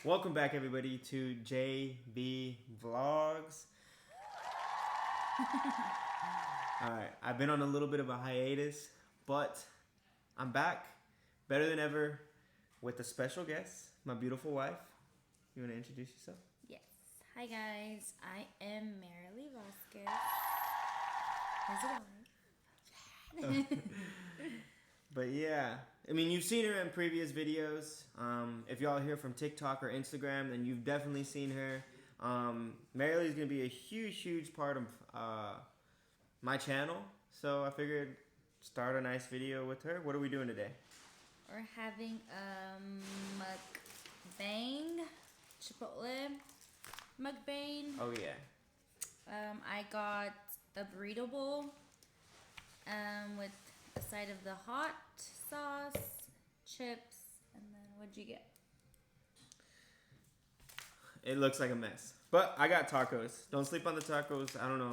Welcome back, everybody, to JB Vlogs. Alright, I've been on a little bit of a hiatus, but I'm back, better than ever, with a special guest, my beautiful wife. You want to introduce yourself? Yes. Hi, guys. I am Marilee Vasquez. How's it going? But yeah, I mean, you've seen her in previous videos. If y'all here from TikTok or Instagram, then you've definitely seen her. Marilee is going to be a huge part of my channel. So I figured start a nice video with her. What are we doing today? We're having mukbang, Chipotle mukbang. Oh, yeah. I got the burrito bowl with the side of the hot sauce, chips, and then what'd you get? It looks like a mess. But I got tacos. Don't sleep on the tacos. I don't know.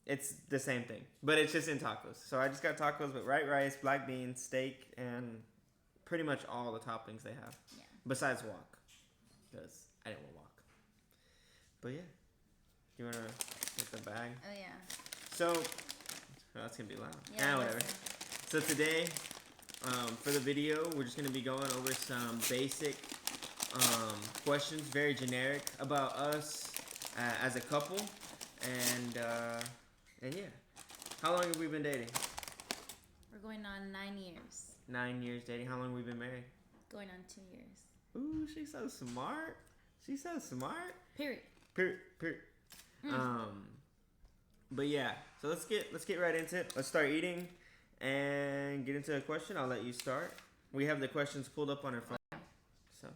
It's the same thing. But it's just in tacos. So I just got tacos with white rice, black beans, steak, and pretty much all the toppings they have. Yeah. Besides wok. Because I didn't want wok. But yeah. You want to get the bag? Oh, yeah. So, that's going to be loud. Yeah, whatever. So today, for the video, we're just going to be going over some basic questions, very generic, about us as a couple. And yeah. How long have we been dating? We're going on 9 years. 9 years dating. How long have we been married? Going on 2 years. Ooh, she's so smart. She's so smart. Period. Period. But yeah, so let's get right into it. Let's start eating and get into a question. I'll let you start. We have the questions pulled up on our phone. So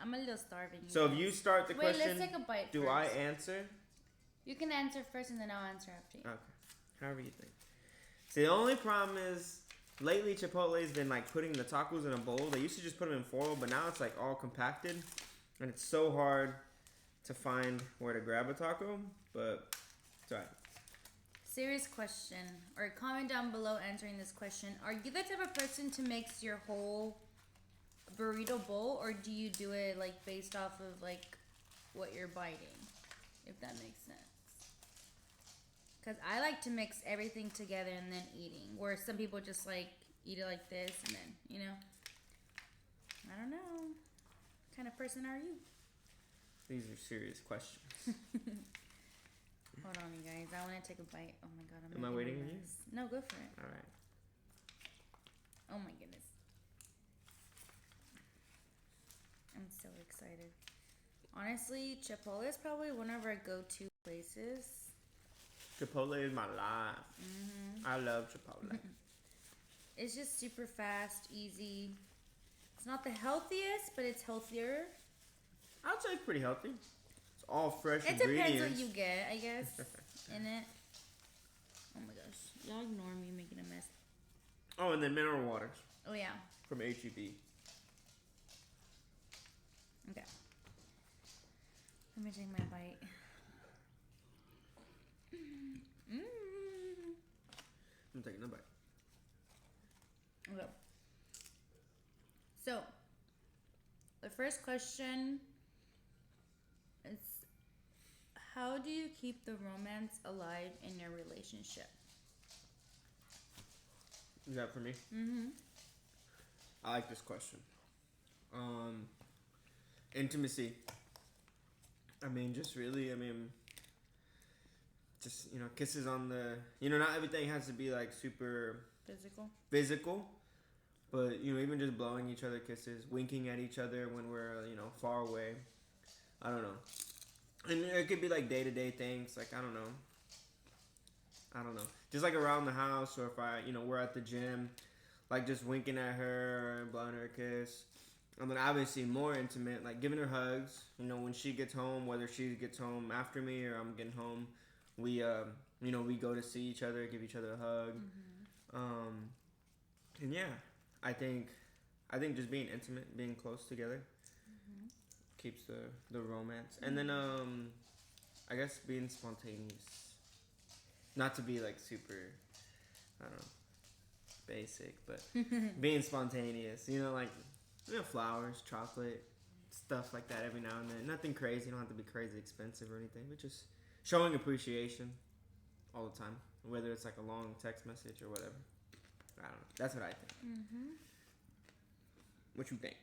I'm a little starving. So if you start the question, let's take a bite do first. I answer? You can answer first and then I'll answer after you. Okay. However you think. See, the only problem is lately Chipotle's been like putting the tacos in a bowl. They used to just put them in foil, but now it's like all compacted, and it's so hard to find where to grab a taco. But it's alright. Serious question, or comment down below answering this question. Are you the type of person to mix your whole burrito bowl, or do you do it like based off of like what you're biting, if that makes sense? Because I like to mix everything together and then eating, where some people just like eat it like this and then, you know. I don't know. What kind of person are you? These are serious questions. Hold on, you guys. I want to take a bite. Oh my god. Am I waiting on you? No, go for it. Alright. Oh my goodness. I'm so excited. Honestly, Chipotle is probably one of our go-to places. Chipotle is my life. I love Chipotle. It's just super fast, easy. It's not the healthiest, but it's healthier. I would say it's pretty healthy. It's all fresh It ingredients. depends what you get, I guess, in it. Oh my gosh. Y'all ignore me making a mess. Oh, and then mineral waters Oh yeah. from HEB. Okay. Let me take my bite. I'm taking a bite. Okay. So, the first question is, how do you keep the romance alive in your relationship? Is that for me? I like this question. Intimacy. Just, kisses on the, not everything has to be like super physical, but, even just blowing each other kisses, winking at each other when we're, far away. I don't know. And it could be like day-to-day things, like, I don't know. Just like around the house, or if we're at the gym, like just winking at her and blowing her a kiss. And then obviously more intimate, like giving her hugs. When she gets home, whether she gets home after me or I'm getting home, we we go to see each other, give each other a hug. And yeah, I think just being intimate, being close together, keeps the romance. And then I guess being spontaneous. Not to be like super, I don't know, basic, but being spontaneous. Flowers, chocolate, stuff like that every now and then. Nothing crazy. You don't have to be crazy expensive or anything, but just showing appreciation all the time, whether it's like a long text message or whatever. I don't know. That's what I think. Mm-hmm. What you think?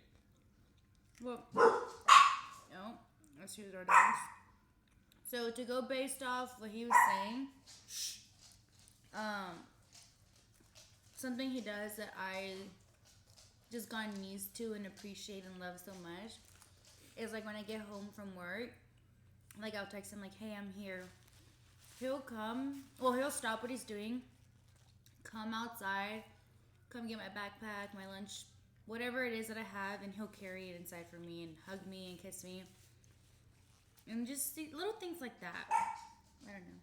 Well, no, let's use our dogs. So to go based off what he was saying, something he does that I just gotten used to and appreciate and love so much is like when I get home from work, like I'll text him like, "Hey, I'm here." He'll come. Well, he'll stop what he's doing, come outside, come get my backpack, my lunch, whatever it is that I have, and he'll carry it inside for me and hug me and kiss me. And just see little things like that. I don't know.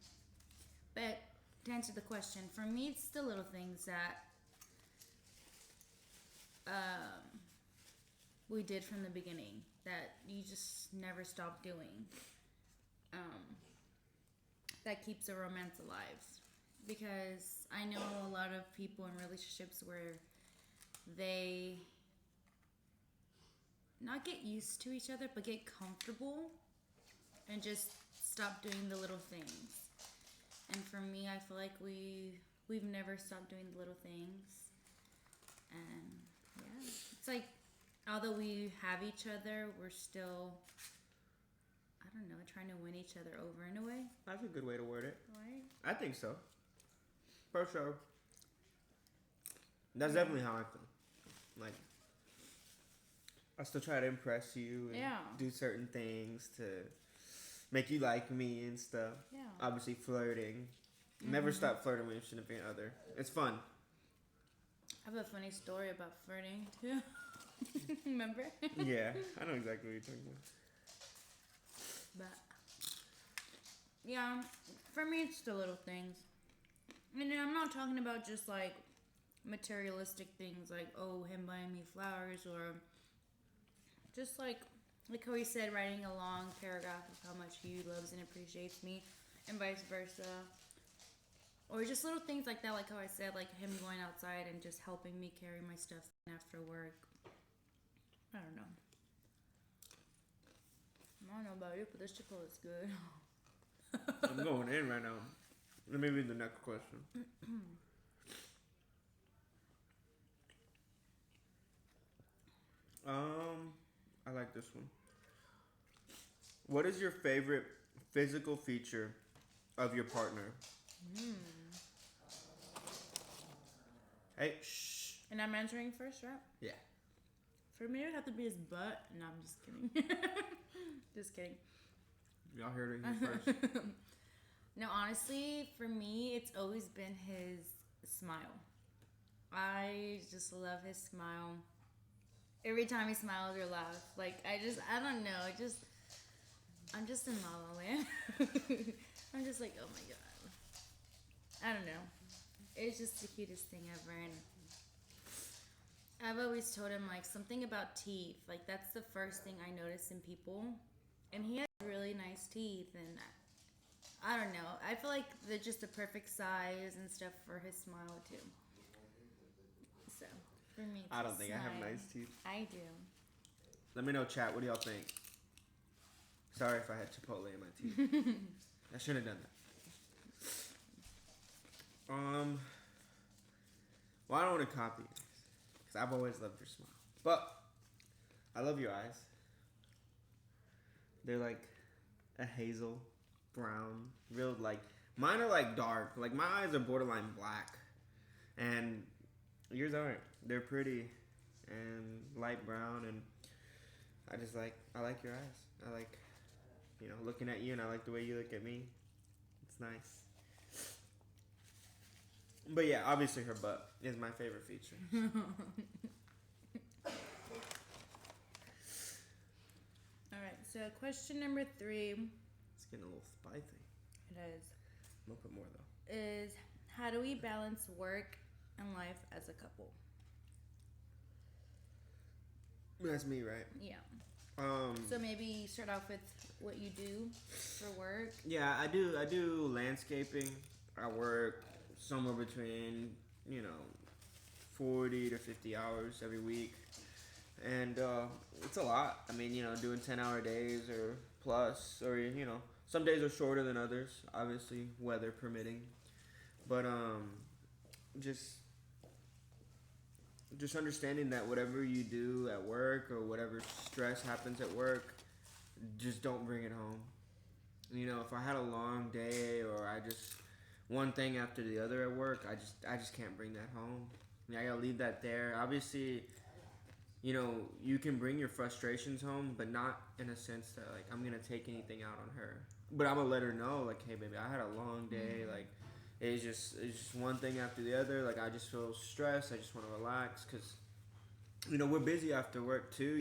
But to answer the question, for me, it's the little things that we did from the beginning that you just never stop doing. That keeps a romance alive. Because I know a lot of people in relationships where they not get used to each other, but get comfortable and just stop doing the little things. And for me, I feel like we've never stopped doing the little things. And yeah, it's like although we have each other, we're still, I don't know, trying to win each other over in a way. That's a good way to word it. Right? I think so. For sure. That's definitely how I feel. Like, I still try to impress you and do certain things to make you like me and stuff. Yeah. Obviously, flirting. Never stop flirting with your significant other. It's fun. I have a funny story about flirting too. Remember? Yeah, I know exactly what you're talking about. But yeah, for me, it's the little things. And I'm not talking about just like materialistic things like, oh, him buying me flowers, or just like how he said, writing a long paragraph of how much he loves and appreciates me, and vice versa. Or just little things like that, like how I said, like him going outside and just helping me carry my stuff after work. I don't know. I don't know about you, but this Chipotle is good. I'm going in right now. Let me read the next question. I like this one. What is your favorite physical feature of your partner? Hey, shh. And I'm answering first, right? Yeah. For me, it would have to be his butt. No, I'm just kidding. Just kidding. Y'all heard it here first. No, honestly, for me, it's always been his smile. I just love his smile. Every time he smiles or laughs, like I don't know, I'm just in la la land. I'm just like, oh my god. I don't know. It's just the cutest thing ever, and I've always told him like something about teeth. Like that's the first thing I notice in people, and he has really nice teeth, and I don't know. I feel like they're just the perfect size and stuff for his smile too. So for me, it's I don't think I have smile. nice teeth. I do. Let me know, chat. What do y'all think? Sorry if I had Chipotle in my teeth. I shouldn't have done that. Well, I don't want to copy you because I've always loved your smile, but I love your eyes. They're like a hazel brown, real like mine are like dark. Like my eyes are borderline black, and yours aren't. They're pretty and light brown, and I like your eyes. I like, looking at you, and I like the way you look at me. It's nice. But yeah, obviously her butt is my favorite feature. Alright, so question number 3. It's getting a little spicy. It is. I'm gonna put more though. Is how do we balance work and life as a couple? That's me, right? Yeah. So maybe start off with what you do for work. Yeah, I do landscaping. I work somewhere between 40 to 50 hours every week, and it's a lot. I mean, doing 10-hour days or plus, or some days are shorter than others. Obviously, weather permitting, but just just understanding that whatever you do at work or whatever stress happens at work, just don't bring it home. If I had a long day or I just one thing after the other at work, I just can't bring that home. I gotta leave that there. Obviously, you can bring your frustrations home, but not in a sense that like I'm gonna take anything out on her. But I'm gonna let her know, like, hey, baby, I had a long day. Like, it's just one thing after the other. Like, I just feel stressed. I just want to relax because we're busy after work too.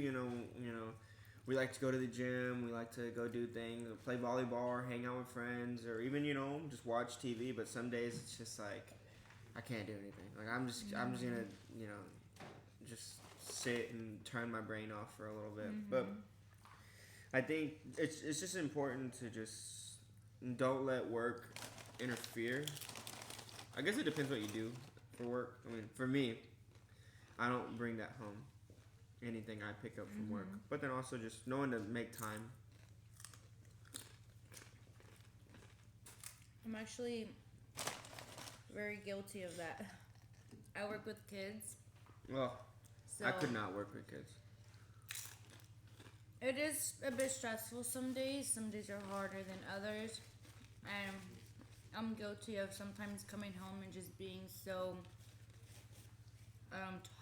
We like to go to the gym. We like to go do things, play volleyball, or hang out with friends, or even just watch TV. But some days it's just like I can't do anything. Like I'm just gonna just sit and turn my brain off for a little bit. But I think it's just important to just don't let work interfere. I guess it depends what you do for work. I mean, for me, I don't bring that home. Anything I pick up from work, but then also just knowing to make time. I'm actually very guilty of that. I work with kids. Well, So I could not work with kids. it is a bit stressful some days. Some days are harder than others. And I'm guilty of sometimes coming home and just being so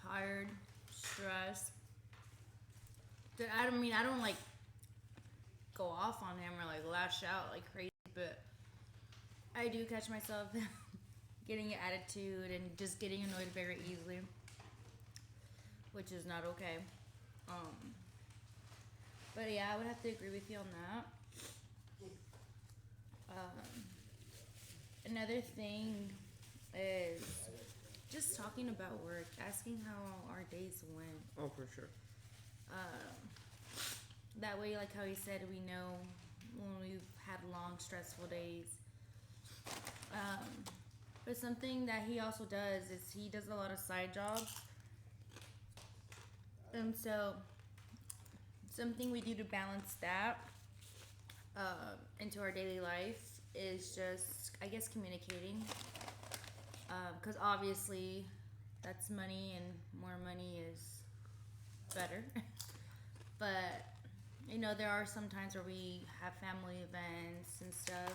tired, stressed. That I don't like go off on him or like lash out like crazy, but I do catch myself getting an attitude and just getting annoyed very easily, which is not okay. But yeah, I would have to agree with you on that. Another thing is just talking about work, asking how our days went. Oh, for sure. That way, like how he said, we know when we've had long, stressful days. But something that he also does is he does a lot of side jobs. And so, something we do to balance that into our daily life is just, I guess, communicating. Because obviously, that's money, and more money is better. But there are some times where we have family events and stuff.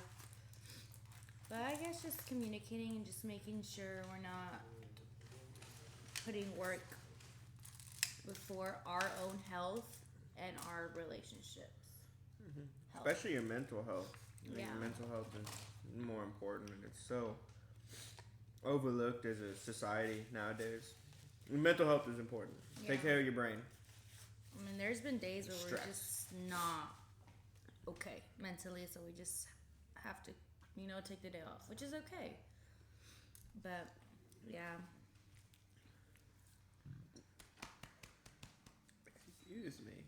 But I guess just communicating and just making sure we're not putting work before our own health and our relationships. Health. Especially your mental health. Yeah. Your mental health is more important, and it's so overlooked as a society nowadays. Mental health is important. Yeah. Take care of your brain. There's been days where Stress. we're just not okay mentally, so we just have to, take the day off, which is okay. But yeah. Excuse me.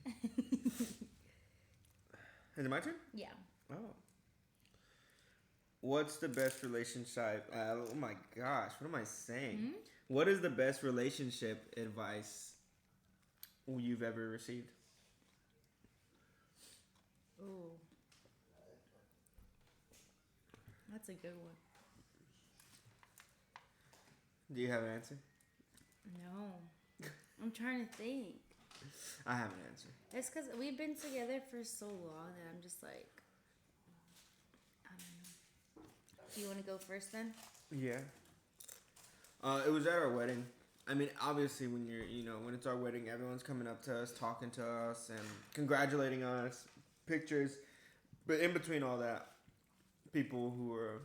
Is it my turn? Yeah. Oh. What's the best relationship? Oh my gosh, what am I saying? What is the best relationship advice you've ever received? Ooh. That's a good one. Do you have an answer? No. I'm trying to think. I have an answer. It's because we've been together for so long that I'm just like, I don't know. Do you want to go first then? Yeah. It was at our wedding. I mean, obviously, when when it's our wedding, everyone's coming up to us, talking to us, and congratulating us, pictures. But in between all that, people who are,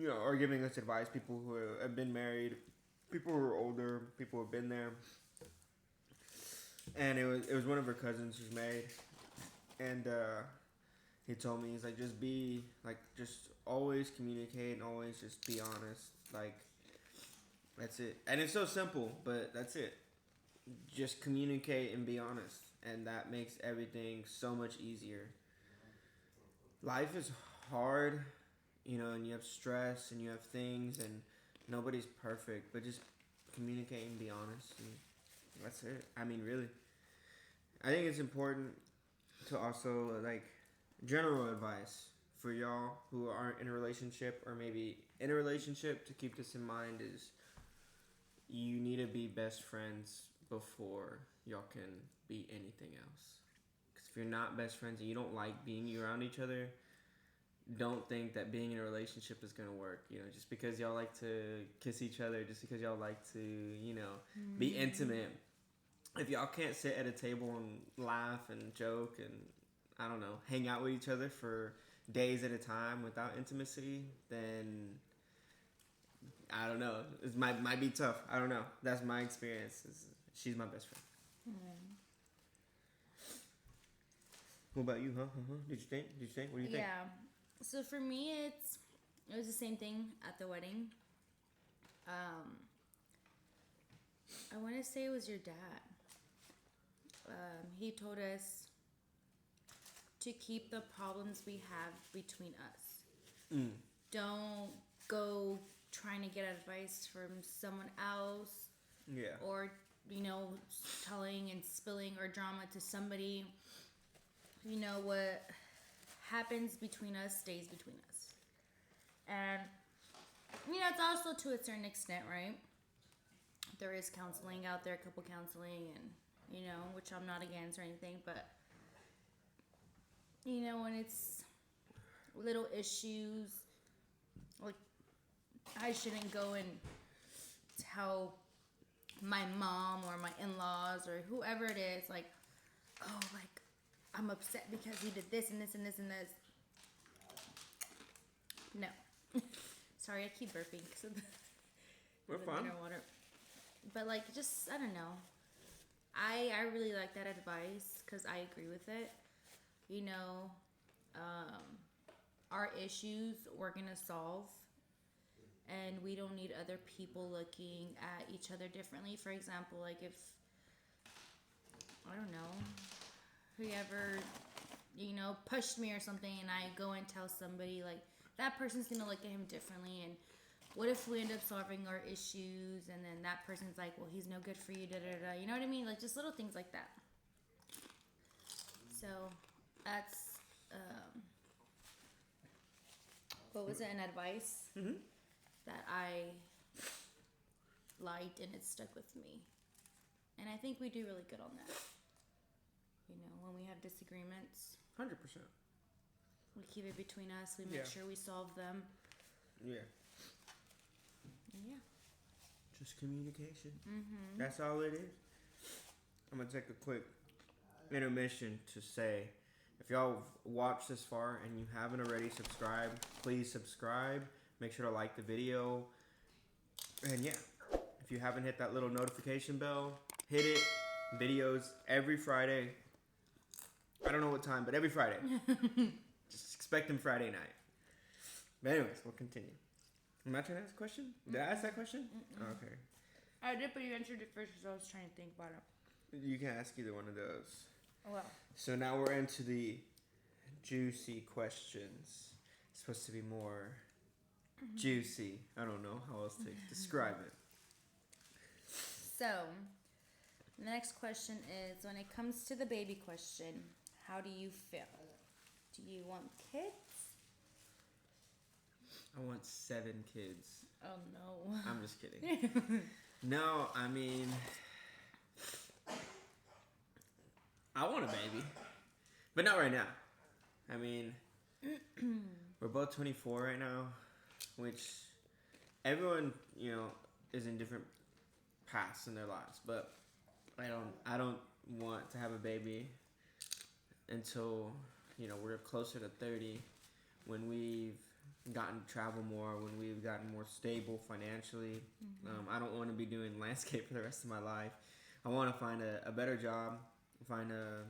are giving us advice. People who have been married, people who are older, people who have been there. And it was one of her cousins who's married, and he told me, he's like, just always communicate and always just be honest, like. That's it. And it's so simple, but that's it. Just communicate and be honest. And that makes everything so much easier. Life is hard, and you have stress and you have things, and nobody's perfect. But just communicate and be honest. And That's it. I mean, really. I think it's important to also, like, general advice for y'all who aren't in a relationship or maybe in a relationship to keep this in mind is you need to be best friends before y'all can be anything else. Because if you're not best friends and you don't like being around each other, don't think that being in a relationship is going to work. You know, just because y'all like to kiss each other, just because y'all like to, you know, be intimate. If y'all can't sit at a table and laugh and joke and, I don't know, hang out with each other for days at a time without intimacy, then I don't know. It might be tough. I don't know. That's my experience. She's my best friend. What about you, huh? Did you think? What do you think? Yeah. So for me, it was the same thing at the wedding. I want to say it was your dad. He told us to keep the problems we have between us. Don't go trying to get advice from someone else. Yeah. Or, you know, telling and spilling or drama to somebody. You know, what happens between us stays between us. And, you know, it's also to a certain extent, right? There is counseling out there, couple counseling, and, you know, which I'm not against or anything, but, you know, when it's little issues, like, I shouldn't go and tell my mom or my in-laws or whoever it is, like, oh, like, I'm upset because he did this and this and this and this. No. Sorry, I keep burping because of We're fine. water. But, like, just, I don't know. I really like that advice because I agree with it. You know, our issues we're going to solve. And we don't need other people looking at each other differently. For example, like if, I don't know, whoever, you know, pushed me or something and I go and tell somebody, like, that person's going to look at him differently. And what if we end up solving our issues and then that person's like, well, he's no good for you, da-da-da. You know what I mean? Like, just little things like that. So, that's, what was it, an advice? That I liked and it stuck with me. And I think we do really good on that. You know, when we have disagreements, 100%. we keep it between us. We make sure we solve them. Yeah. And yeah. Just communication. That's all it is. I'm going to take a quick intermission to say, if y'all watched this far and you haven't already subscribed, please subscribe. Make sure to like the video. And yeah, if you haven't hit that little notification bell, hit it. Videos every Friday. I don't know what time, but every Friday. Just expect them Friday night. But anyways, we'll continue. Am I trying to ask a question? Did I ask that question? Okay. I did, but you answered it first, so I was trying to think about it. You can ask either one of those. Well. So now we're into the juicy questions. It's supposed to be more juicy. I don't know how else to describe it. So, the next question is, when it comes to the baby question, how do you feel? Do you want kids? I want 7 kids. Oh no. I'm just kidding. No, I mean, I want a baby, but not right now. I mean, we're both 24 right now, which everyone, you know, is in different paths in their lives, but I don't want to have a baby until, you know, we're closer to 30, when we've gotten to travel more, when we've gotten more stable financially. I don't want to be doing landscape for the rest of my life. I want to find a better job, find a,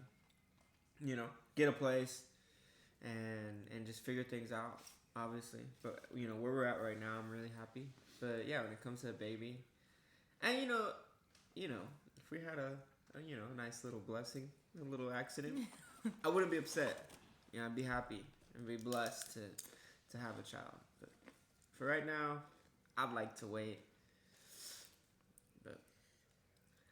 you know, get a place, and just figure things out, obviously. But, you know, where we're at right now, I'm really happy. But yeah, when it comes to a baby, and you know, if we had a you know, nice little blessing, a little accident, I wouldn't be upset. You know, I'd be happy and be blessed to have a child. But for right now, I'd like to wait. But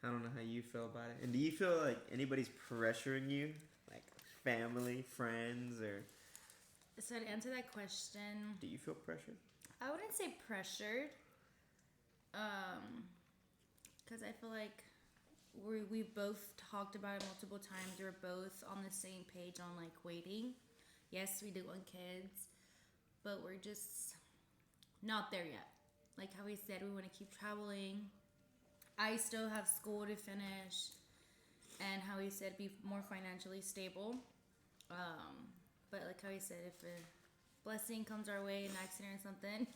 I don't know how you feel about it. And do you feel like anybody's pressuring you? Like family, friends, or So to answer that question, do you feel pressured? I wouldn't say pressured. Because I feel like we've both talked about it multiple times. We're both on the same page on like waiting. Yes, we do want kids, but we're just not there yet. Like how we said, we want to keep traveling. I still have school to finish, and how he said, be more financially stable. But like how he said, if a blessing comes our way, an accident or something,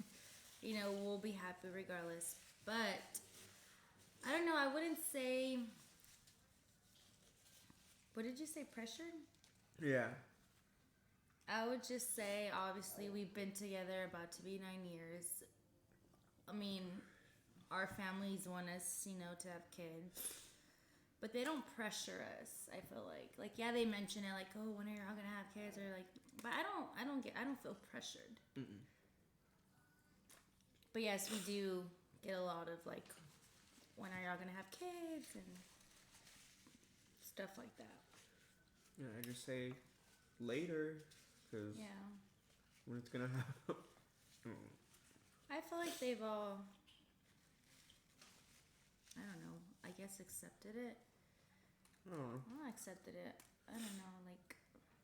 you know, we'll be happy regardless. But I don't know. I wouldn't say. What did you say? Pressured? Yeah. I would just say, obviously, we've been together about to be 9 years. I mean, our families want us, you know, to have kids, but they don't pressure us. I feel like yeah, they mention it like, oh, when are y'all gonna have kids, or like, but I don't feel pressured. Mm-mm. But yes, we do get a lot of like, when are y'all gonna have kids and stuff like that. Yeah, I just say later, because Yeah. when it's gonna happen. I feel like they've all, I don't know, I guess accepted it. Oh. Well, not accepted it. I don't know, like,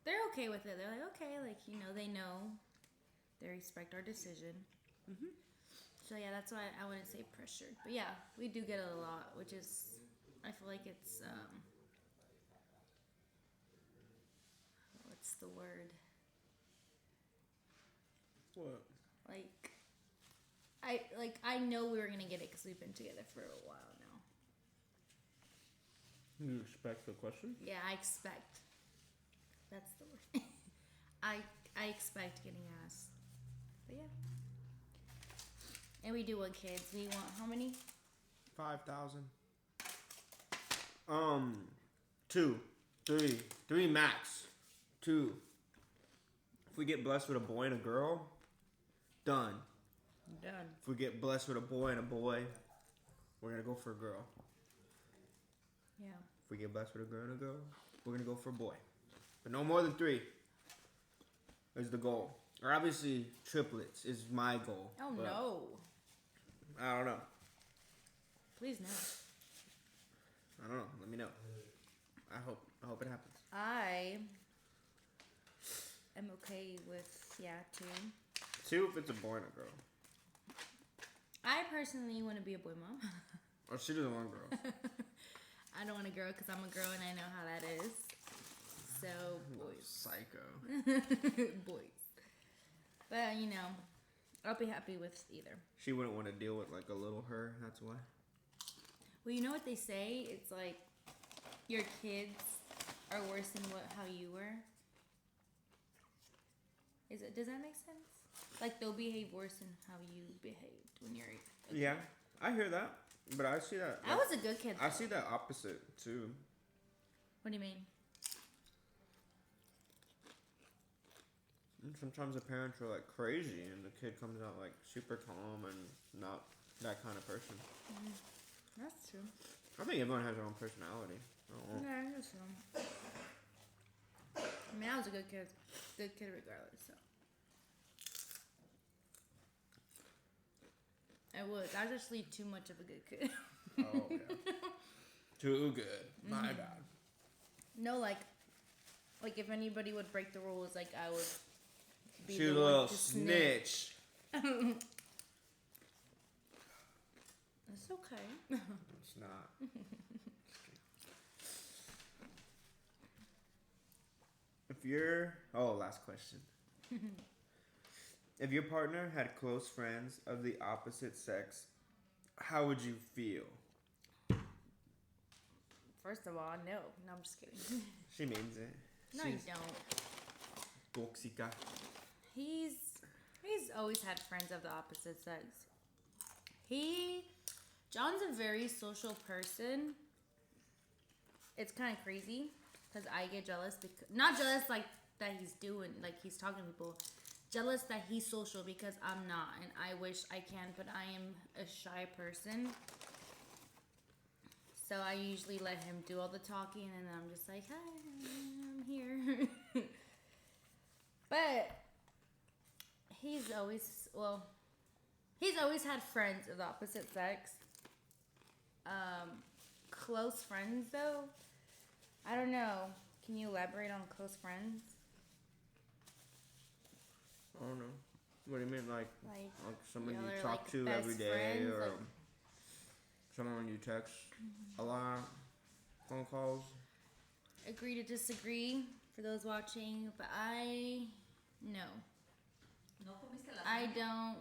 they're okay with it. They're like, okay, like, you know, they know. They respect our decision. Mm-hmm. So, yeah, that's why I wouldn't say pressured. But, yeah, we do get it a lot, which is, I feel like it's, what's the word? What? I know we were going to get it because we've been together for a while now. You expect the question? Yeah, I expect. That's the word. I expect getting asked. But yeah. And we do want kids. We want how many? 5,000. 2, 3 max. 2. If we get blessed with a boy and a girl, done. Done. If we get blessed with a boy and a boy, we're gonna go for a girl. Yeah. If we get blessed with a girl and a girl, we're gonna go for a boy. But no more than 3 is the goal. Or obviously triplets is my goal. Oh no. I don't know. Please no. I don't know. Let me know. I hope it happens. I am okay with 2. 2 if it's a boy and a girl. I personally want to be a boy mom. Or she doesn't want girls. I don't want a girl because I'm a girl and I know how that is. So boys. Psycho. Boys. But you know, I'll be happy with either. She wouldn't want to deal with like a little her. That's why. Well, you know what they say? It's like your kids are worse than how you were. Does that make sense? Like they'll behave worse than how you behaved when you're a kid. Yeah, I hear that, but I see that. I was a good kid. I see that opposite too. What do you mean? And sometimes the parents are like crazy, and the kid comes out like super calm and not that kind of person. That's true. I think everyone has their own personality. Oh. Yeah, I guess so. I mean, I was a good kid regardless. So I was actually too much of a good kid. Oh yeah. Too good. My bad. No, like if anybody would break the rules, like I would be She a the little one to snitch. It's okay. It's not. Last question. If your partner had close friends of the opposite sex, how would you feel? First of all, no. No, I'm just kidding. She means it. No, She's you don't. toxica. He's always had friends of the opposite sex. John's a very social person. It's kind of crazy because I get jealous because not jealous like that he's doing like he's talking to people. Jealous that he's social because I'm not, and I wish I can, but I am a shy person. So I usually let him do all the talking, and I'm just like, hi, I'm here. But he's always had friends of the opposite sex. Close friends though, I don't know. Can you elaborate on close friends? I don't know. What do you mean, like someone y'all you are, talk like, to best every day, friends, or like, someone you text a lot, phone calls? agree to disagree for those watching, but no. No comiste la I lasaña? don't.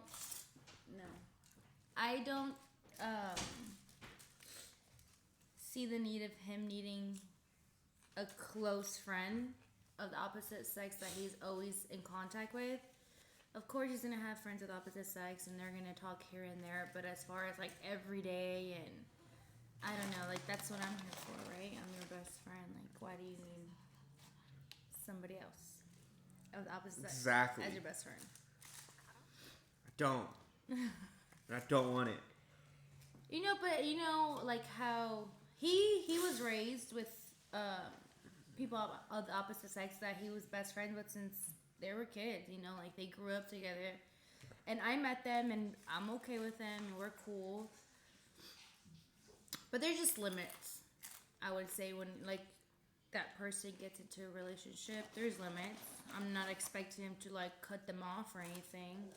No. I don't see the need of him needing a close friend of the opposite sex that he's always in contact with. Of course, he's gonna have friends of the opposite sex, and they're gonna talk here and there. But as far as like every day, and I don't know, like that's what I'm here for, right? I'm your best friend. Like, why do you need somebody else of the opposite sex Exactly. as your best friend? I don't. And I don't want it. But like how he was raised with people of the opposite sex that he was best friends with since they were kids. Like they grew up together, and I met them, and I'm okay with them, and we're cool. But there's just limits, I would say, when like that person gets into a relationship. There's limits. I'm not expecting him to like cut them off or anything.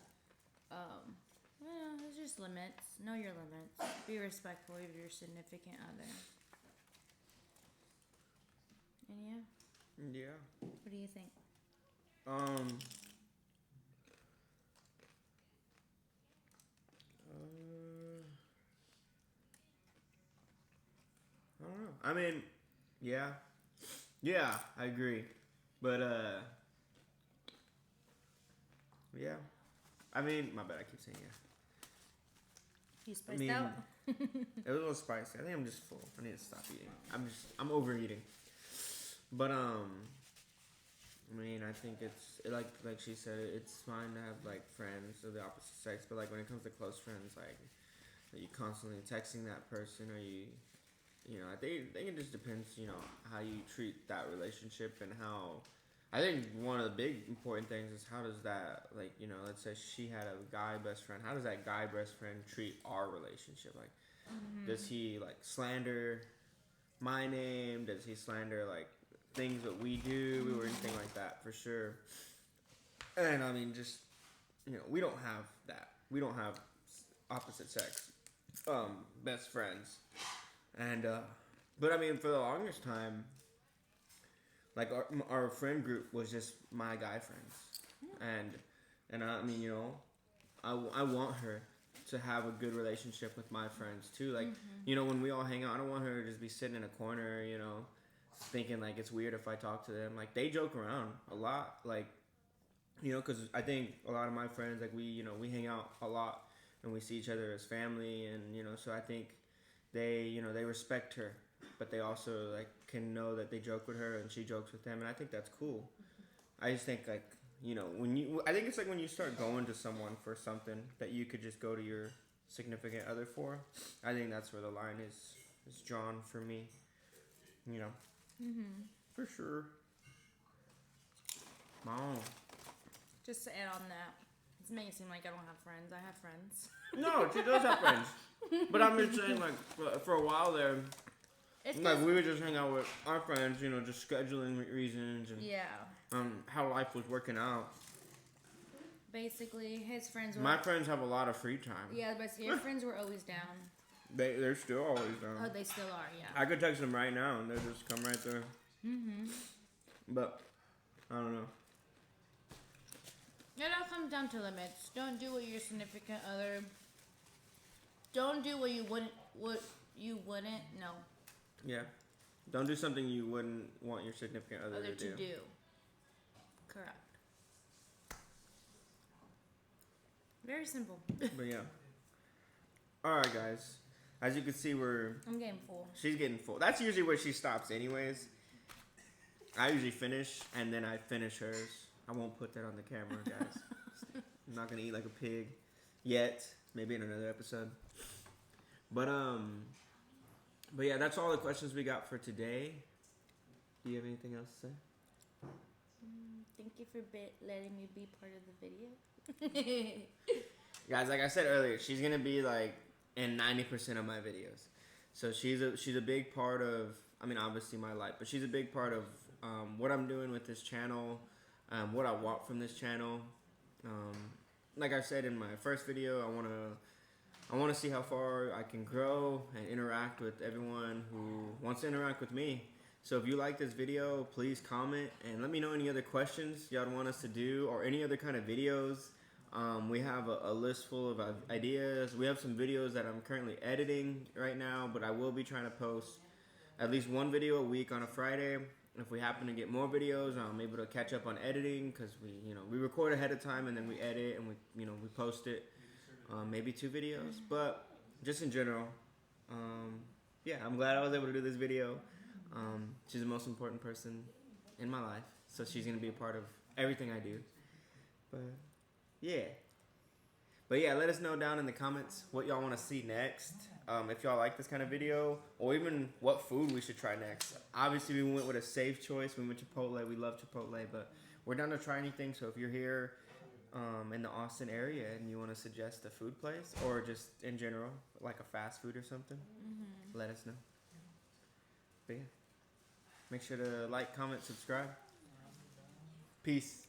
There's just limits. Know your limits. Be respectful of your significant other. And Yeah. what do you think? I don't know. I mean, yeah, I agree, but yeah. I mean, my bad. I keep saying yeah. You spiced out? It was a little spicy. I think I'm just full. I need to stop eating. I'm overeating. But I mean, I think it's like she said, it's fine to have like friends of the opposite sex, but like when it comes to close friends, like are you constantly texting that person, or I think it just depends, how you treat that relationship, and how. I think one of the big important things is how does that, like, let's say she had a guy best friend. How does that guy best friend treat our relationship? Like, does he like slander my name? Does he slander like things that we do or anything like that? For sure. And I mean, just we don't have that. We don't have opposite sex best friends. And but I mean, for the longest time, like our friend group was just my guy friends, and I mean, I want her to have a good relationship with my friends too. Like, when we all hang out, I don't want her to just be sitting in a corner, thinking like it's weird if I talk to them. Like, they joke around a lot, like, because I think a lot of my friends, like, we hang out a lot, and we see each other as family, and so I think they respect her, but they also like can know that they joke with her and she jokes with them, and I think that's cool. I just think like I think it's like when you start going to someone for something that you could just go to your significant other for. I think that's where the line is drawn for me. For sure. Mom. Just to add on that, it's making it seem like I don't have friends. I have friends. No, she does have friends, but I'm just saying, like, for a while there, like, we would just hang out with our friends, just scheduling reasons and how life was working out. Basically, his friends were... My friends have a lot of free time. Yeah, but your friends were always down. They're still always down. Oh, they still are, yeah. I could text them right now and they'll just come right there. But, I don't know. It all comes down to limits. Don't do what your significant other... Don't do what you wouldn't... No. Yeah. Don't do something you wouldn't want your significant other to do. Correct. Very simple. But yeah. Alright, guys. As you can see, I'm getting full. She's getting full. That's usually where she stops anyways. I usually finish, and then I finish hers. I won't put that on the camera, guys. I'm not going to eat like a pig yet. Maybe in another episode. But, But yeah, that's all the questions we got for today. Do you have anything else to say? Thank you for letting me be part of the video. Guys, like I said earlier, she's gonna be like in 90% of my videos. So she's a big part of, I mean, obviously my life, but she's a big part of what I'm doing with this channel, what I want from this channel. Like I said in my first video, I wanna see how far I can grow and interact with everyone who wants to interact with me. So if you like this video, please comment and let me know any other questions y'all want us to do or any other kind of videos. We have a list full of ideas. We have some videos that I'm currently editing right now, but I will be trying to post at least one video a week on a Friday. If we happen to get more videos, I'm able to catch up on editing because we record ahead of time and then we edit and we post it. Maybe 2 videos, but just in general, yeah, I'm glad I was able to do this video. She's the most important person in my life, so she's gonna be a part of everything I do. But yeah, let us know down in the comments what y'all want to see next. If y'all like this kind of video, or even what food we should try next. Obviously, we went with a safe choice. We went Chipotle. We love Chipotle, but we're down to try anything. So if you're here in the Austin area and you want to suggest a food place, or just in general, like a fast food or something, let us know. But yeah, make sure to like, comment, subscribe. Peace.